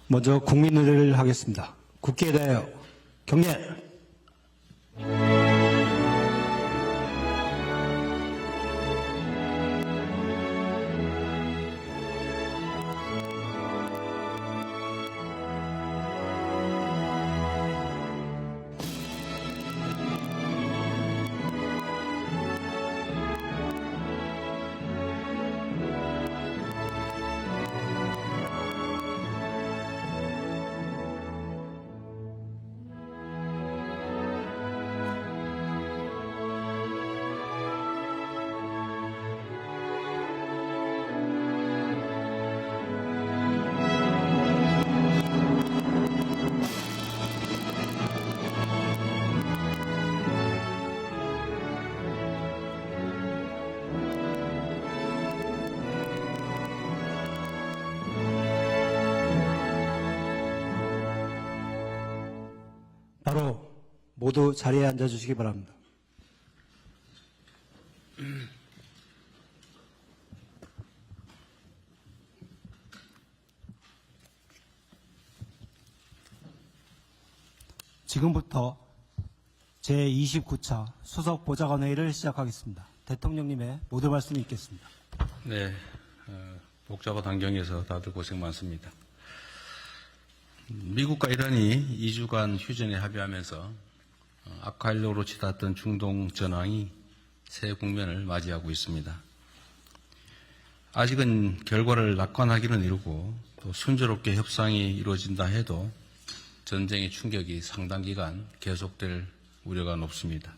먼저 국민의례를 하겠습니다. 국기에 대하여 경례. 바로 모두 자리에 앉아주시기 바랍니다. 지금부터 제29차 수석보좌관회의를 시작하겠습니다. 대통령님의 모두 말씀이 있겠습니다. 네, 복잡한 환경에서 다들 고생 많습니다. 미국과 이란이 2주간 휴전에 합의하면서 악화일로로 치닫던 중동 전황이 새 국면을 맞이하고 있습니다. 아직은 결과를 낙관하기는 이르고 또 순조롭게 협상이 이루어진다 해도 전쟁의 충격이 상당 기간 계속될 우려가 높습니다.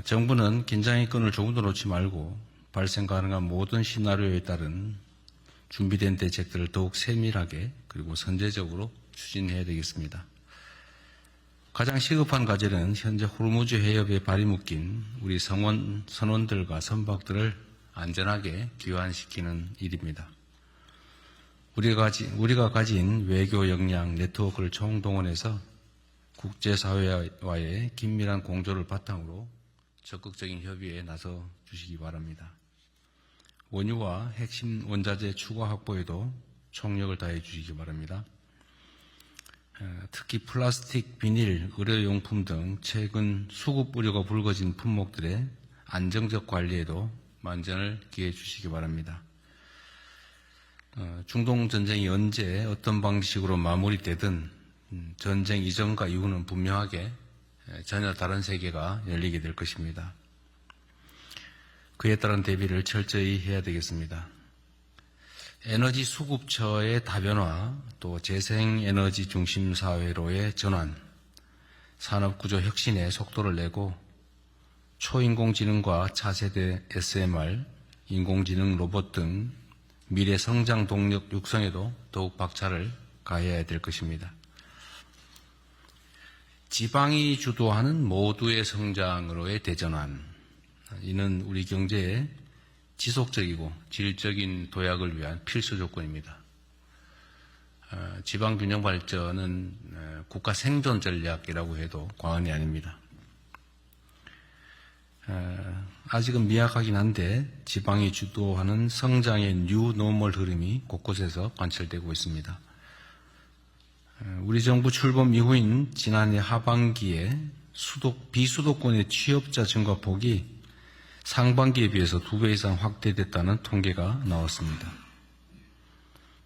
정부는 긴장의 끈을 조금도 놓지 말고 발생 가능한 모든 시나리오에 따른 준비된 대책들을 더욱 세밀하게 그리고 선제적으로 추진해야 되겠습니다. 가장 시급한 과제는 현재 호르무즈 해협에 발이 묶인 우리 선원들과 선박들을 안전하게 귀환시키는 일입니다. 우리가 가진 외교 역량 네트워크를 총동원해서 국제사회와의 긴밀한 공조를 바탕으로 적극적인 협의에 나서 주시기 바랍니다. 원유와 핵심 원자재 추가 확보에도 총력을 다해 주시기 바랍니다. 특히 플라스틱, 비닐, 의료용품 등 최근 수급 우려가 불거진 품목들의 안정적 관리에도 만전을 기해 주시기 바랍니다. 중동 전쟁이 언제 어떤 방식으로 마무리되든 전쟁 이전과 이후는 분명하게 전혀 다른 세계가 열리게 될 것입니다. 그에 따른 대비를 철저히 해야 되겠습니다. 에너지 수급처의 다변화, 또 재생에너지 중심 사회로의 전환, 산업구조 혁신에 속도를 내고 초인공지능과 차세대 SMR, 인공지능 로봇 등 미래 성장 동력 육성에도 더욱 박차를 가해야 될 것입니다. 지방이 주도하는 모두의 성장으로의 대전환, 이는 우리 경제의 지속적이고 질적인 도약을 위한 필수 조건입니다. 지방균형 발전은 국가 생존 전략이라고 해도 과언이 아닙니다. 아직은 미약하긴 한데 지방이 주도하는 성장의 뉴 노멀 흐름이 곳곳에서 관철되고 있습니다. 우리 정부 출범 이후인 지난해 하반기에 비수도권의 취업자 증가 폭이 상반기에 비해서 2배 이상 확대됐다는 통계가 나왔습니다.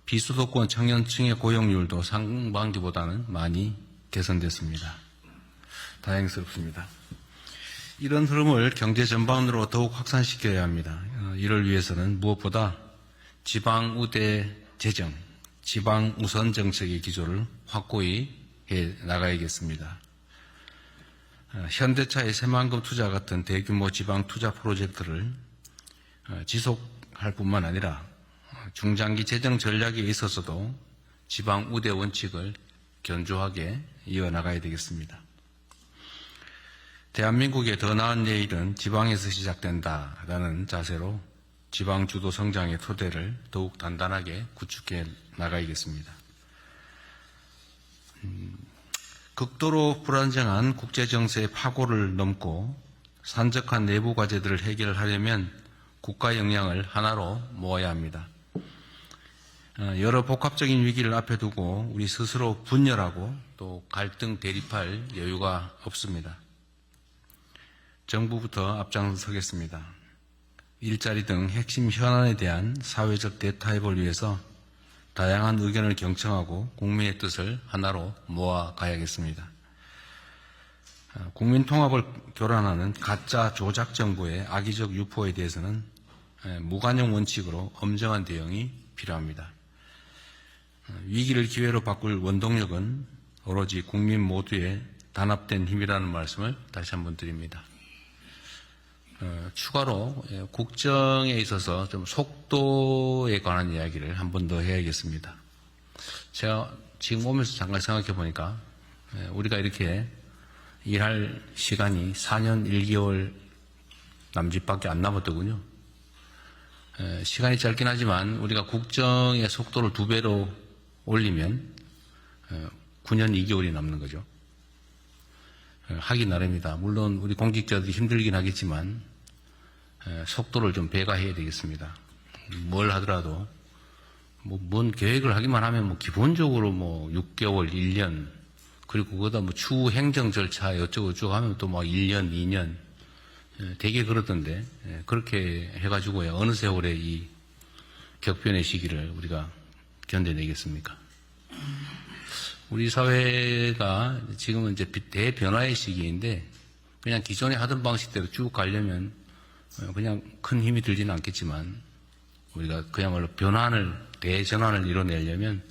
비수도권 청년층의 고용률도 상반기보다는 많이 개선됐습니다. 다행스럽습니다. 이런 흐름을 경제 전반으로 더욱 확산시켜야 합니다. 이를 위해서는 무엇보다 지방 우대 재정, 지방 우선 정책의 기조를 확고히 해 나가야겠습니다. 현대차의 새만금 투자 같은 대규모 지방 투자 프로젝트를 지속할 뿐만 아니라 중장기 재정 전략에 있어서도 지방 우대 원칙을 견조하게 이어나가야 되겠습니다. 대한민국의 더 나은 내일은 지방에서 시작된다라는 자세로 지방 주도 성장의 토대를 더욱 단단하게 구축해 나가야겠습니다. 극도로 불안정한 국제정세의 파고를 넘고 산적한 내부 과제들을 해결하려면 국가 역량을 하나로 모아야 합니다. 여러 복합적인 위기를 앞에 두고 우리 스스로 분열하고 또 갈등 대립할 여유가 없습니다. 정부부터 앞장서겠습니다. 일자리 등 핵심 현안에 대한 사회적 대타협을 위해서 다양한 의견을 경청하고 국민의 뜻을 하나로 모아가야겠습니다. 국민 통합을 교란하는 가짜 조작 정보의 악의적 유포에 대해서는 무관용 원칙으로 엄정한 대응이 필요합니다. 위기를 기회로 바꿀 원동력은 오로지 국민 모두의 단합된 힘이라는 말씀을 다시 한번 드립니다. 추가로 국정에 있어서 좀 속도에 관한 이야기를 한 번 더 해야겠습니다. 제가 지금 오면서 잠깐 생각해 보니까 우리가 이렇게 일할 시간이 4년 1개월 남짓밖에 안 남았더군요. 시간이 짧긴 하지만 우리가 국정의 속도를 2배로 올리면 9년 2개월이 남는 거죠. 하기 나름이다. 물론 우리 공직자들이 힘들긴 하겠지만 속도를 좀 배가해야 되겠습니다. 뭘 하더라도 뭔 계획을 하기만 하면 기본적으로 6개월, 1년 그리고 그거다 추후 행정 절차 어쩌고 저쩌고 하면 또 1년, 2년 되게 그러던데 그렇게 해가지고야 어느 세월에 이 격변의 시기를 우리가 견뎌내겠습니까? 우리 사회가 지금은 이제 대변화의 시기인데 그냥 기존에 하던 방식대로 쭉 가려면 그냥 큰 힘이 들지는 않겠지만 우리가 그야말로 대전환을 이뤄내려면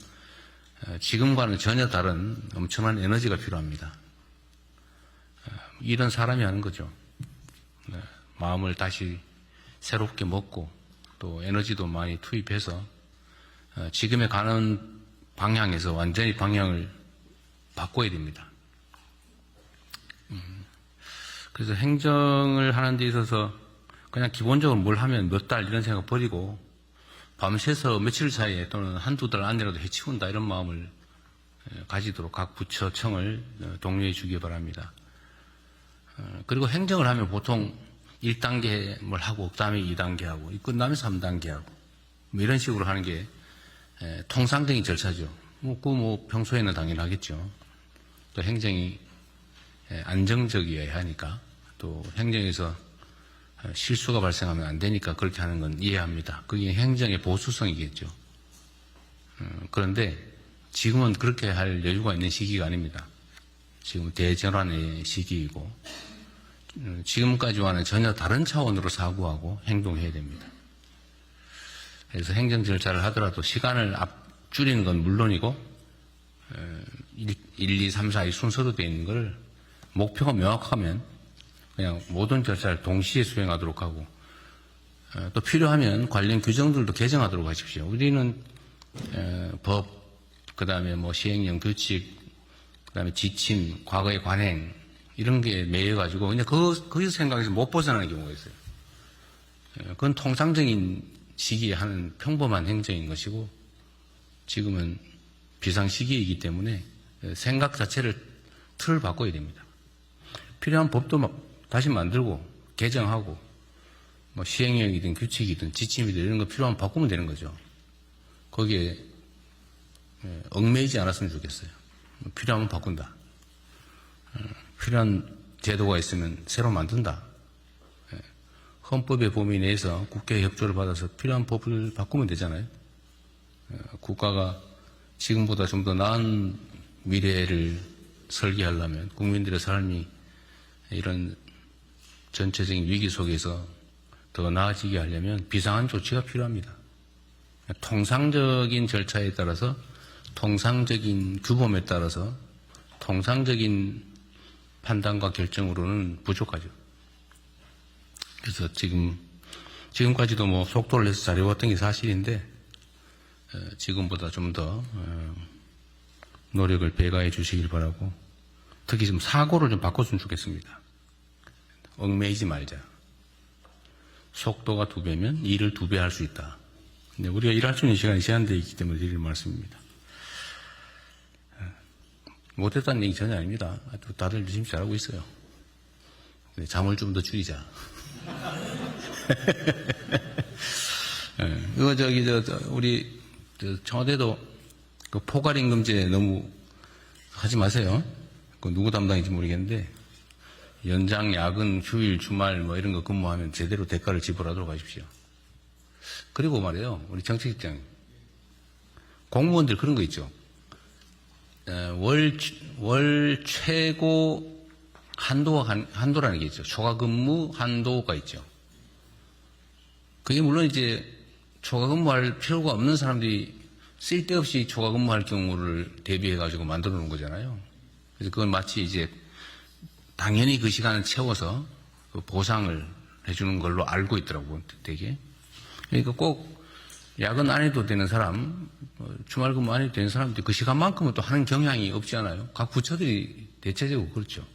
지금과는 전혀 다른 엄청난 에너지가 필요합니다. 이런 사람이 하는 거죠. 마음을 다시 새롭게 먹고 또 에너지도 많이 투입해서 지금에 가는 방향에서 완전히 방향을 바꿔야 됩니다. 그래서 행정을 하는 데 있어서 그냥 기본적으로 뭘 하면 몇 달 이런 생각 버리고 밤새서 며칠 사이에 또는 한두 달 안이라도 해치운다 이런 마음을 가지도록 각 부처 청을 독려해 주기 바랍니다. 그리고 행정을 하면 보통 1단계 뭘 하고 그다음에 2단계 하고 끝나면 3단계 하고 이런 식으로 하는 게 통상적인 절차죠. 평소에는 당연하겠죠. 또 행정이 안정적이어야 하니까 또 행정에서 실수가 발생하면 안 되니까 그렇게 하는 건 이해합니다. 그게 행정의 보수성이겠죠. 그런데 지금은 그렇게 할 여유가 있는 시기가 아닙니다. 지금 대전환의 시기이고 지금까지와는 전혀 다른 차원으로 사고하고 행동해야 됩니다. 그래서 행정 절차를 하더라도 시간을 줄이는 건 물론이고 1, 2, 3, 4 이 순서로 되어 있는 걸 목표가 명확하면 그냥 모든 절차를 동시에 수행하도록 하고 또 필요하면 관련 규정들도 개정하도록 하십시오. 우리는 법, 그다음에 시행령 규칙, 그다음에 지침, 과거의 관행 이런 게 매여가지고 그냥 거기서 생각해서 못 벗어나는 경우가 있어요. 그건 통상적인 시기에 하는 평범한 행정인 것이고 지금은 비상시기이기 때문에 생각 자체를 틀을 바꿔야 됩니다. 필요한 법도 다시 만들고 개정하고 시행령이든 규칙이든 지침이든 이런 거 필요하면 바꾸면 되는 거죠. 거기에 얽매이지 않았으면 좋겠어요. 필요하면 바꾼다. 필요한 제도가 있으면 새로 만든다. 헌법의 범위 내에서 국회의 협조를 받아서 필요한 법을 바꾸면 되잖아요. 국가가 지금보다 좀 더 나은 미래를 설계하려면 국민들의 삶이 이런 전체적인 위기 속에서 더 나아지게 하려면 비상한 조치가 필요합니다. 통상적인 절차에 따라서 통상적인 규범에 따라서 통상적인 판단과 결정으로는 부족하죠. 그래서 지금까지도 속도를 내서 잘해왔던 게 사실인데 지금보다 좀 더 노력을 배가해 주시길 바라고 특히 좀 사고를 좀 바꿨으면 좋겠습니다. 얽매이지 말자. 속도가 2배면 일을 2배 할 수 있다. 근데 우리가 일할 수 있는 시간이 제한되어 있기 때문에 드릴 말씀입니다. 못했다는 얘기 전혀 아닙니다. 다들 열심히 잘하고 있어요. 근데 잠을 좀 더 줄이자. 이거 우리 청와대도 그 포괄임금제 너무 하지 마세요. 그 누구 담당인지 모르겠는데 연장, 야근, 휴일, 주말 뭐 이런 거 근무하면 제대로 대가를 지불하도록 하십시오. 그리고 말이에요. 우리 정책실장 공무원들 그런 거 있죠. 월 최고 한도라는 게 있죠. 초과 근무 한도가 있죠. 그게 물론 이제 초과 근무할 필요가 없는 사람들이 쓸데없이 초과 근무할 경우를 대비해가지고 만들어 놓은 거잖아요. 그래서 그건 마치 이제 당연히 그 시간을 채워서 그 보상을 해주는 걸로 알고 있더라고요, 되게. 그러니까 꼭 야근 안 해도 되는 사람, 주말 근무 안 해도 되는 사람들이 그 시간만큼은 또 하는 경향이 없지 않아요? 각 부처들이 대체적으로 그렇죠.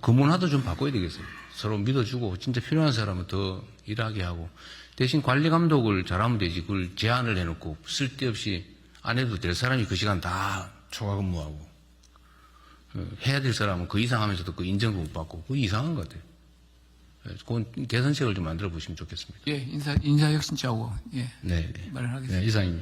그 문화도 좀 바꿔야 되겠어요. 서로 믿어주고 진짜 필요한 사람은 더 일하게 하고 대신 관리 감독을 잘하면 되지 그걸 제한을 해놓고 쓸데없이 안 해도 될 사람이 그 시간 다 초과 근무하고 해야 될 사람은 그 이상 하면서도 그 인정도 못 받고 그거 이상한 것 같아요. 그건 개선책을 좀 만들어 보시면 좋겠습니다. 예, 인사혁신자고, 예. 네. 말을 하겠습니다. 네, 이상입니다.